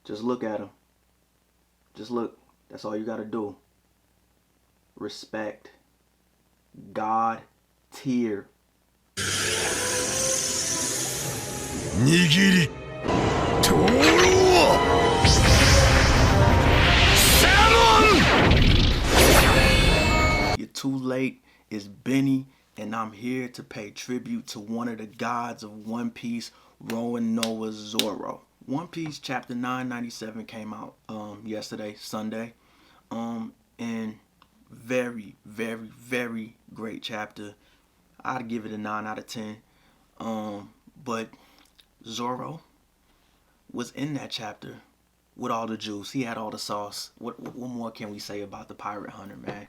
Just look at him. Just look. That's all you gotta do. Respect. God tier. 握りとろう You're too late. It's Benny, and I'm here to pay tribute to one of the gods of One Piece, Roronoa Zoro. One Piece chapter 997 came out yesterday, Sunday. And very, very, very great chapter. I'd give it a 9 out of 10. But Zoro was in that chapter with all the juice. He had all the sauce. What more can we say about the pirate hunter, man?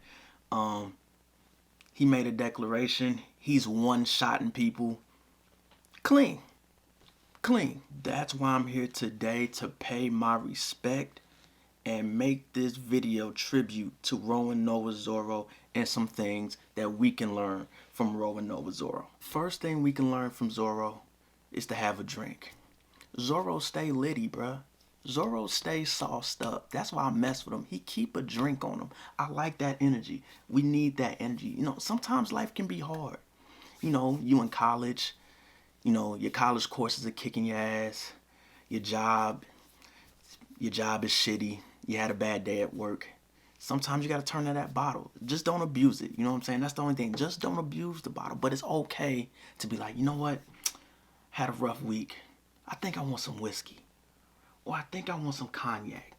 He made a declaration. He's one-shotting people clean. Clean. That's why I'm here today, to pay my respect and make this video tribute to Roronoa Zoro and some things that we can learn from Roronoa Zoro. First thing we can learn from Zoro is to have a drink. Zoro stay litty, bruh. Zoro stay sauced up. That's why I mess with him. He keep a drink on him. I like that energy. We need that energy. You know, sometimes life can be hard. You know, you in college, you know, your college courses are kicking your ass. Your job is shitty. You had a bad day at work. Sometimes you got to turn to that bottle. Just don't abuse it. You know what I'm saying? That's the only thing. Just don't abuse the bottle. But it's okay to be like, you know what? Had a rough week. I think I want some whiskey. Or I think I want some cognac.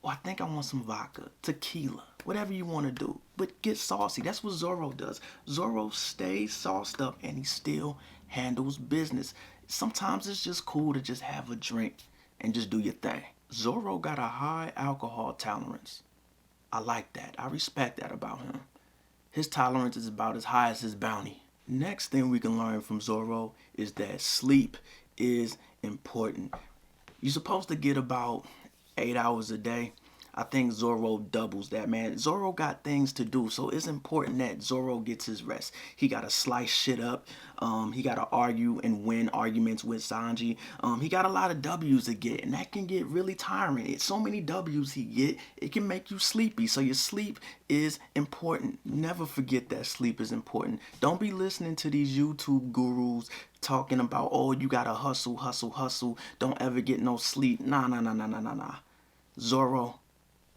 Or I think I want some vodka, tequila, whatever you want to do. But get saucy. That's what Zoro does. Zoro stays sauced up and he still handles business. Sometimes it's just cool to just have a drink and just do your thing. Zoro got a high alcohol tolerance. I like that. I respect that about him. His tolerance is about as high as his bounty. Next thing we can learn from Zoro is that sleep is important. You're supposed to get about 8 hours a day. I think Zoro doubles that, man. Zoro got things to do, so it's important that Zoro gets his rest. He got to slice shit up. He got to argue and win arguments with Sanji. He got a lot of W's to get, and that can get really tiring. It's so many W's he get, it can make you sleepy. So your sleep is important. Never forget that sleep is important. Don't be listening to these YouTube gurus talking about, oh, you got to hustle, hustle, hustle. Don't ever get no sleep. Nah. Zoro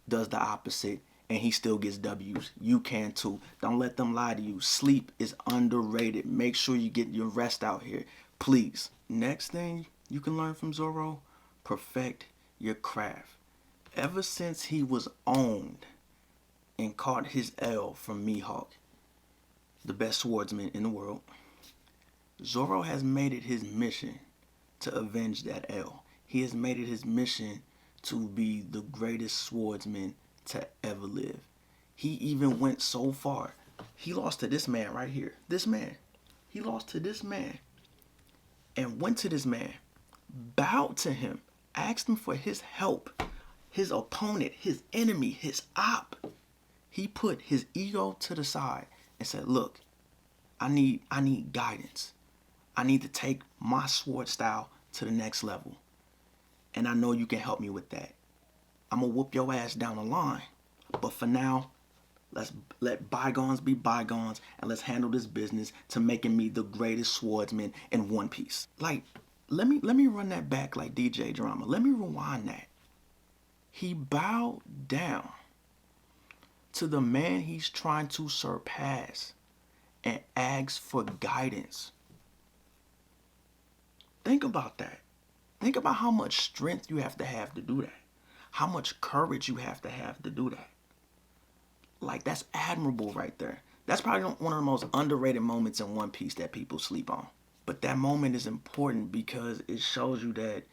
does the opposite, and he still gets W's. You can too. Don't let them lie to you. Sleep is underrated. Make sure you get your rest out here, please. Next thing you can learn from Zoro, perfect your craft. Ever since he was owned and caught his L from Mihawk, the best swordsman in the world, Zoro has made it his mission to avenge that L. He has made it his mission to be the greatest swordsman to ever live. He even went so far. He lost to this man right here. This man. He lost to this man and went to this man, bowed to him, asked him for his help. His opponent, his enemy, his op. He put his ego to the side and said, look, I need guidance. I need to take my sword style to the next level. And I know you can help me with that. I'm going to whoop your ass down the line. But for now, let's let bygones be bygones, and let's handle this business to making me the greatest swordsman in One Piece. Like, let me run that back like DJ Drama. Let me rewind that. He bowed down to the man he's trying to surpass and asked for guidance. Think about that. Think about how much strength you have to do that. How much courage you have to do that. Like, that's admirable right there. That's probably one of the most underrated moments in One Piece that people sleep on. But that moment is important because it shows you that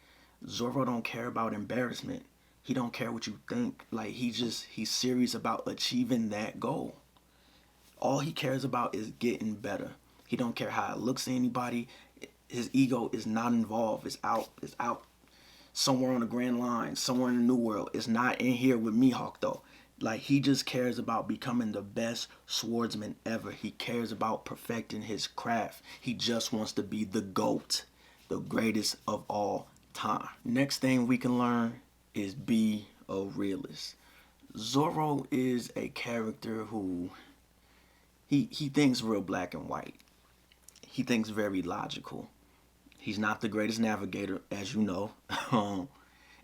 Zoro don't care about embarrassment. He don't care what you think. Like, he's serious about achieving that goal. All he cares about is getting better. He don't care how it looks to anybody. His ego is not involved. It's out somewhere on the Grand Line, somewhere in the New World. It's not in here with Mihawk though. Like, he just cares about becoming the best swordsman ever. He cares about perfecting his craft. He just wants to be the GOAT, the greatest of all time. Next thing we can learn is be a realist. Zoro is a character who he thinks real black and white. He thinks very logical. He's not the greatest navigator, as you know.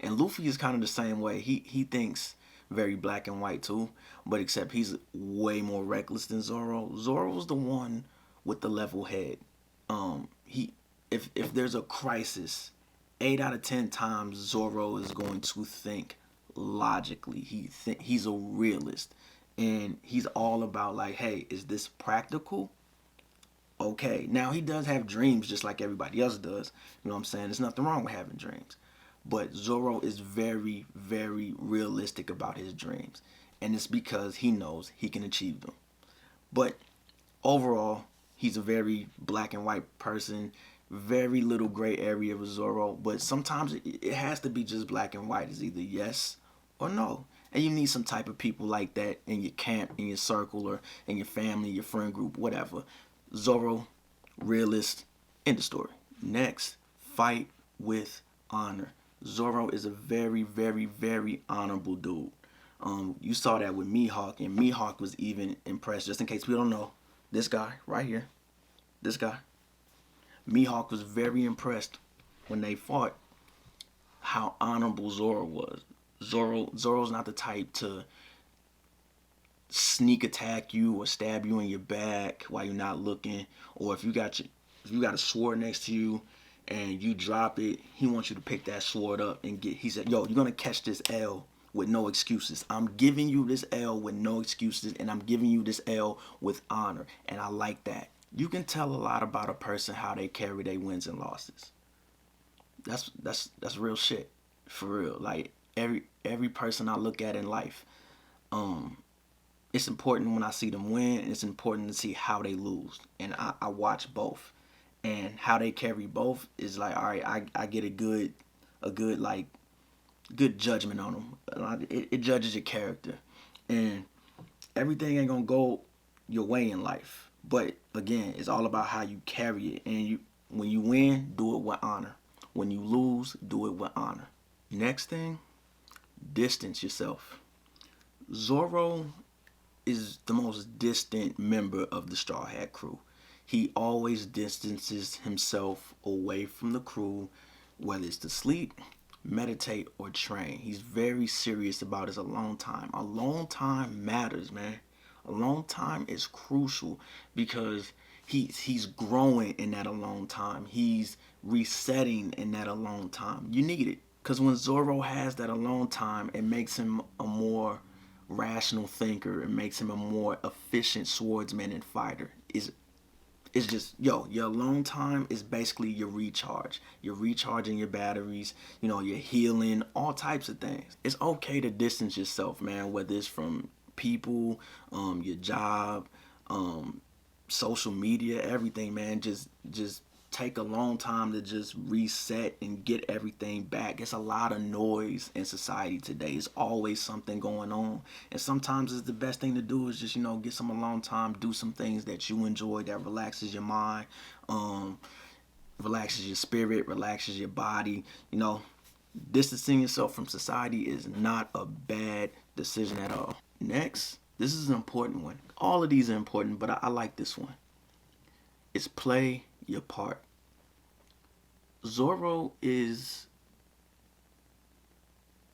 And Luffy is kind of the same way. He thinks very black and white too, but except he's way more reckless than Zoro. Zoro's the one with the level head. He if there's a crisis, 8 out of 10 times Zoro is going to think logically. He's a realist, and he's all about like, hey, is this practical? Okay. Now he does have dreams just like everybody else does. You know what I'm saying? There's nothing wrong with having dreams. But Zoro is very, very realistic about his dreams. And it's because he knows he can achieve them. But overall, he's a very black and white person. Very little gray area with Zoro. But sometimes it has to be just black and white. It's either yes or no. And you need some type of people like that in your camp, in your circle, or in your family, your friend group, whatever. Zoro, realist, end of story. Next, fight with honor. Zoro is a very, very, very honorable dude. You saw that with Mihawk, and Mihawk was even impressed. Just in case we don't know, this guy right here, this guy, Mihawk was very impressed when they fought how honorable Zoro was. Zoro's not the type to sneak attack you or stab you in your back while you're not looking, or if you got a sword next to you and you drop it, he wants you to pick that sword up and get. He said, "Yo, you're gonna catch this L with no excuses. I'm giving you this L with no excuses, and I'm giving you this L with honor." And I like that. You can tell a lot about a person how they carry their wins and losses. That's real shit, for real. Like every person I look at in life, it's important when I see them win, and it's important to see how they lose. And I watch both, and how they carry both is like, all right, I get a good like good judgment on them. It judges your character, and everything ain't gonna go your way in life. But again, it's all about how you carry it. And when you win, do it with honor. When you lose, do it with honor. Next thing, distance yourself. Zoro is the most distant member of the Straw Hat crew. He always distances himself away from the crew, whether it's to sleep, meditate, or train. He's very serious about his alone time. Alone time matters, man. Alone time is crucial because he's growing in that alone time. He's resetting in that alone time. You need it because when Zoro has that alone time, it makes him a more rational thinker. It makes him a more efficient swordsman and fighter. It's just, your alone time is basically your recharge. You're recharging your batteries, you're healing, all types of things. It's okay to distance yourself, man, whether it's from people, your job, social media, everything, man. Just take a long time to just reset and get everything back. It's a lot of noise in society today. It's always something going on. And sometimes it's the best thing to do is just, get some alone time, do some things that you enjoy that relaxes your mind, relaxes your spirit, relaxes your body. Distancing yourself from society is not a bad decision at all. Next, this is an important one. All of these are important, but I like this one. It's play your part. Zoro is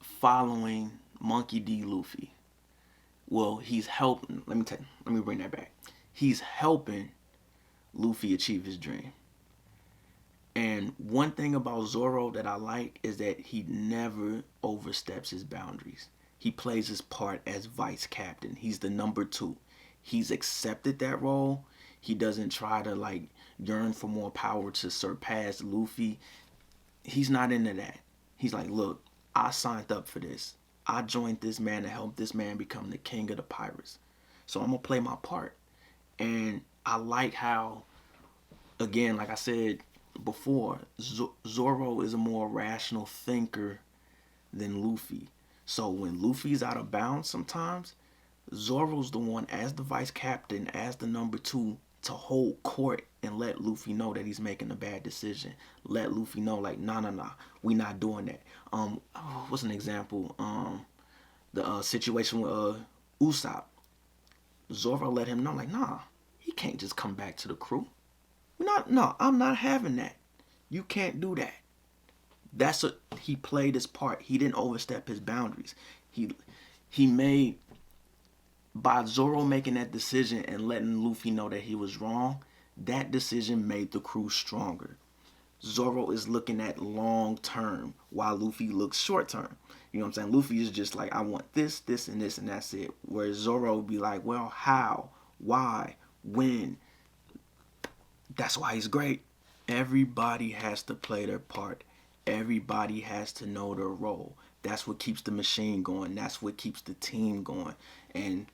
following Monkey D. Luffy. Well, he's helping. Let me bring that back. He's helping Luffy achieve his dream. And one thing about Zoro that I like is that he never oversteps his boundaries. He plays his part as vice captain. He's the number 2. He's accepted that role. He doesn't try to yearn for more power to surpass Luffy. He's not into that. He's like, look, I signed up for this. I joined this man to help this man become the king of the pirates. So I'm going to play my part. And I like how, again, like I said before, Zoro is a more rational thinker than Luffy. So when Luffy's out of bounds sometimes, Zoro's the one, as the vice captain, as the number 2, to hold court and let Luffy know that he's making a bad decision. Let Luffy know, like, nah, we not doing that. What's an example? The situation with Usopp. Zoro let him know, like, nah, he can't just come back to the crew. No, I'm not having that. You can't do that. That's what he played his part. He didn't overstep his boundaries. He made, by Zoro making that decision and letting Luffy know that he was wrong, that decision made the crew stronger. Zoro is looking at long term while Luffy looks short term. You know what I'm saying? Luffy is just like, I want this, this, and this, and that's it. Whereas Zoro would be like, well, how? Why? When? That's why he's great. Everybody has to play their part. Everybody has to know their role. That's what keeps the machine going. That's what keeps the team going. And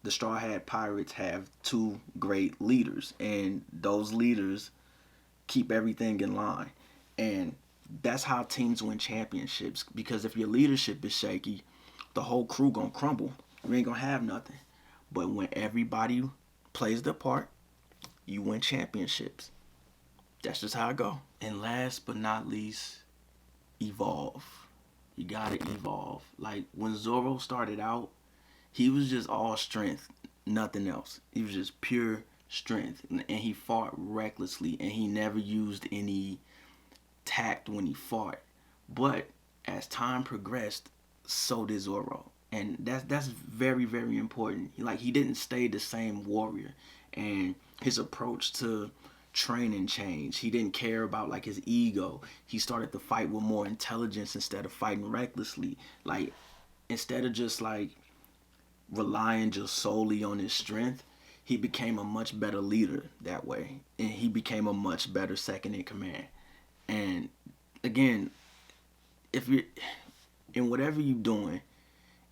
the Straw Hat Pirates have two great leaders. And those leaders keep everything in line. And that's how teams win championships. Because if your leadership is shaky, the whole crew gonna crumble. You ain't gonna have nothing. But when everybody plays their part, you win championships. That's just how it go. And last but not least, evolve. You gotta evolve. Like when Zoro started out, he was just all strength, nothing else. He was just pure strength, and he fought recklessly, and he never used any tact when he fought. But as time progressed, so did Zoro, and that's very, very important. Like, he didn't stay the same warrior, and his approach to training changed. He didn't care about like his ego. He started to fight with more intelligence instead of fighting recklessly. Like, instead of just like relying just solely on his strength, he became a much better leader that way, and he became a much better second in command. And again, if you're in whatever you're doing,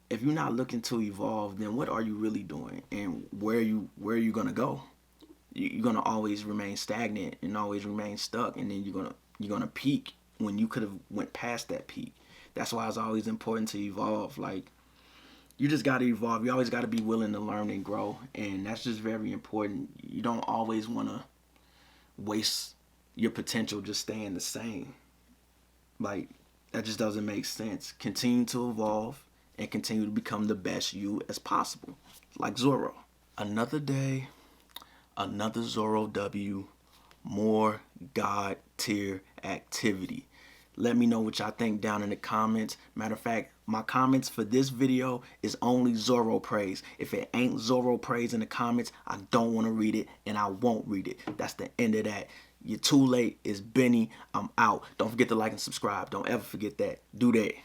if you're not looking to evolve, then what are you really doing, and where are you gonna go? You're gonna always remain stagnant and always remain stuck, and then you're gonna peak when you could have went past that peak. That's why it's always important to evolve. Like, you just gotta evolve. You always gotta be willing to learn and grow, and that's just very important. You don't always wanna waste your potential just staying the same. Like, that just doesn't make sense. Continue to evolve and continue to become the best you as possible. Like Zoro. Another day, another Zoro W, more God tier activity. Let me know what y'all think down in the comments. Matter of fact, my comments for this video is only Zoro praise. If it ain't Zoro praise in the comments, I don't want to read it, and I won't read it. That's the end of that. You're too late. It's Benny. I'm out. Don't forget to like and subscribe. Don't ever forget that. Do that.